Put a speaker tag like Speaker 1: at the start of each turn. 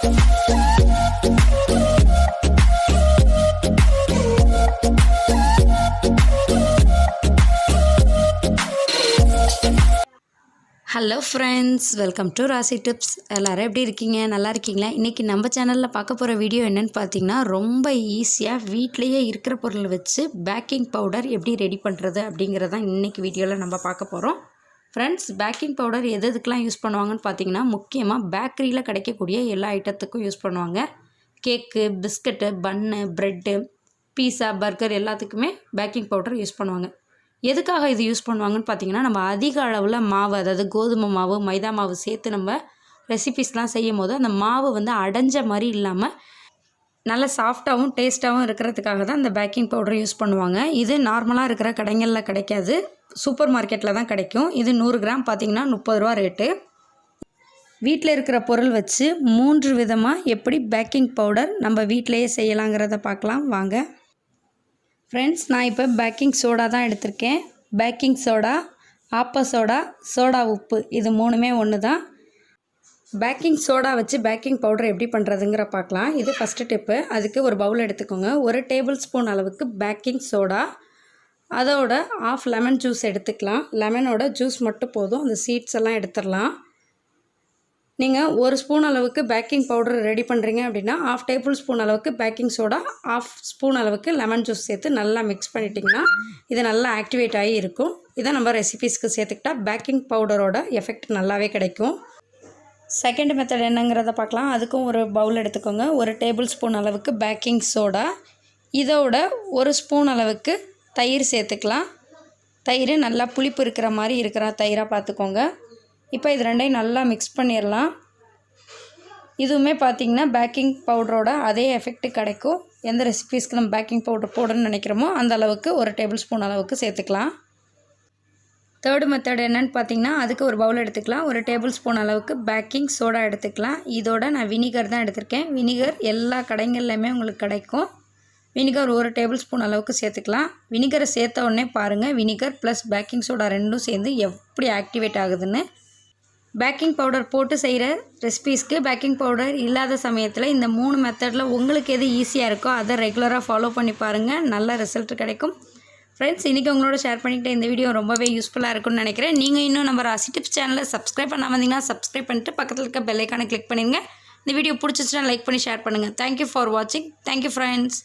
Speaker 1: Hello friends, welcome to ராசி tips. எல்லோரும் எப்படி இருக்கீங்க? நல்லா இருக்கீங்களா? இன்றைக்கி நம்ம சேனலில் பார்க்க போகிற வீடியோ என்னென்னு பார்த்தீங்கன்னா, ரொம்ப ஈஸியாக வீட்டிலையே இருக்கிற பொருளை வச்சு பேக்கிங் பவுடர் எப்படி ரெடி பண்ணுறது அப்படிங்கிறதான் இன்றைக்கி வீடியோவில் நம்ம பார்க்க போகிறோம். ஃப்ரெண்ட்ஸ், பேக்கிங் பவுடர் எதுக்கெலாம் யூஸ் பண்ணுவாங்கன்னு பார்த்தீங்கன்னா, முக்கியமாக பேக்கரியில் கிடைக்கக்கூடிய எல்லா ஐட்டத்துக்கும் யூஸ் பண்ணுவாங்க. கேக்கு, பிஸ்கட்டு, பன்னு, ப்ரெட்டு, பீஸா, பர்கர் எல்லாத்துக்குமே பேக்கிங் பவுடர் யூஸ் பண்ணுவாங்க. எதுக்காக இது யூஸ் பண்ணுவாங்கன்னு பார்த்தீங்கன்னா, நம்ம அதிக அளவில் மாவு, அதாவது கோதுமை மாவு, மைதா மாவு சேர்த்து நம்ம ரெசிபீஸ்லாம் செய்யும் போது அந்த மாவு வந்து அடைஞ்ச மாதிரி இல்லாமல் நல்ல சாஃப்டாகவும் டேஸ்ட்டாகவும் இருக்கிறதுக்காக தான் இந்த பேக்கிங் பவுடர் யூஸ் பண்ணுவாங்க. இது நார்மலாக இருக்கிற கடைகளில் கிடைக்காது, சூப்பர் மார்க்கெட்டில் தான் கிடைக்கும். இது 100 கிராம் பார்த்திங்கன்னா 30 ரூபா ரேட்டு. வீட்டில் இருக்கிற பொருள் வச்சு 3 விதமாக எப்படி பேக்கிங் பவுடர் நம்ம வீட்டிலையே செய்யலாங்கிறத பார்க்கலாம் வாங்க. ஃப்ரெண்ட்ஸ், நான் இப்போ பேக்கிங் சோடா தான் எடுத்திருக்கேன். பேக்கிங் சோடா, ஆப்ப சோடா, சோடா உப்பு, இது 3மே ஒன்று தான். பேக்கிங் சோடா வச்சு பேக்கிங் பவுடர் எப்படி பண்ணுறதுங்கிற பார்க்கலாம். இது ஃபஸ்ட்டு டிப்பு. அதுக்கு ஒரு பவுல் எடுத்துக்கோங்க. 1 டேபிள் ஸ்பூன் அளவுக்கு பேக்கிங் சோடா, அதோட ½ லெமன் ஜூஸ் எடுத்துக்கலாம். லெமனோட ஜூஸ் மட்டும் போதும், அந்த சீட்ஸ் எல்லாம் எடுத்துடலாம். நீங்கள் 1 ஸ்பூன் அளவுக்கு பேக்கிங் பவுடர் ரெடி பண்ணுறீங்க அப்படின்னா ½ டேபிள் ஸ்பூன் அளவுக்கு பேக்கிங் சோடா, ½ ஸ்பூன் அளவுக்கு லெமன் ஜூஸ் சேர்த்து நல்லா மிக்ஸ் பண்ணிட்டிங்கன்னா இது நல்லா ஆக்டிவேட் ஆகி இருக்கும். இதை நம்ம ரெசிபீஸ்க்கு சேர்த்துக்கிட்டால் பேக்கிங் பவுடரோட எஃபெக்ட் நல்லாவே கிடைக்கும். செகண்ட் மெத்தட் என்னங்கிறத பார்க்கலாம். அதுக்கும் ஒரு பவுல் எடுத்துக்கோங்க. 1 டேபிள் ஸ்பூன் அளவுக்கு பேக்கிங் சோடா, இதோட 1 ஸ்பூன் அளவுக்கு தயிர் சேர்த்துக்கலாம். தயிர் நல்லா புளிப்பு இருக்கிற மாதிரி இருக்கிற தயிராக பார்த்துக்கோங்க. இப்போ இது ரெண்டையும் நல்லா மிக்ஸ் பண்ணிடலாம். இதுவுமே பார்த்திங்கன்னா பேக்கிங் பவுடரோட அதே எஃபெக்ட் கிடைக்கும். எந்த ரெசிபீஸ்க்கு நம்ம பேக்கிங் பவுடர் போடணும்னு நினைக்கிறோமோ அந்த அளவுக்கு 1 டேபிள் ஸ்பூன் அளவுக்கு சேர்த்துக்கலாம். தேர்டு மெத்தட் என்னென்னு பார்த்தீங்கன்னா, அதுக்கு ஒரு பவுல் எடுத்துக்கலாம். 1 டேபிள் ஸ்பூன் அளவுக்கு பேக்கிங் சோடா எடுத்துக்கலாம். இதோட நான் வினிகர் தான் எடுத்திருக்கேன். வினிகர் எல்லா கடைகள்லையுமே உங்களுக்கு கிடைக்கும். வினிகர் 1 டேபிள் ஸ்பூன் அளவுக்கு சேர்த்துக்கலாம். வினிகரை சேர்த்த உடனே பாருங்கள், வினிகர் ப்ளஸ் பேக்கிங் சோடா ரெண்டும் சேர்ந்து எப்படி ஆக்டிவேட் ஆகுதுன்னு. பேக்கிங் பவுடர் போட்டு செய்கிற ரெசிபீஸ்க்கு பேக்கிங் பவுடர் இல்லாத சமயத்தில் இந்த 3 மெத்தடில் உங்களுக்கு எது ஈஸியாக இருக்கோ அதை ரெகுலராக ஃபாலோ பண்ணி பாருங்கள், நல்ல ரிசல்ட் கிடைக்கும். ஃப்ரெண்ட்ஸ், இன்றைக்கி உங்களோட ஷேர் பண்ணிக்கிட்ட இந்த வீடியோ ரொம்பவே யூஸ்ஃபுல்லாக இருக்கும்னு நினைக்கிறேன். நீங்கள் இன்னும் நம்ம ராசி டிப்ஸ் சேனலை சப்ஸ்கிரைப் பண்ணாமல் வந்தீங்கன்னா சப்ஸ்கிரைப் பண்ணிட்டு பக்கத்தில் இருக்க பெல் ஐக்கானை கிளிக் பண்ணிடுங்க. இந்த வீடியோ பிடிச்சிச்சுன்னா லைக் பண்ணி ஷேர் பண்ணுங்கள். தேங்க்யூ ஃபார் வாட்சிங். Thank you friends.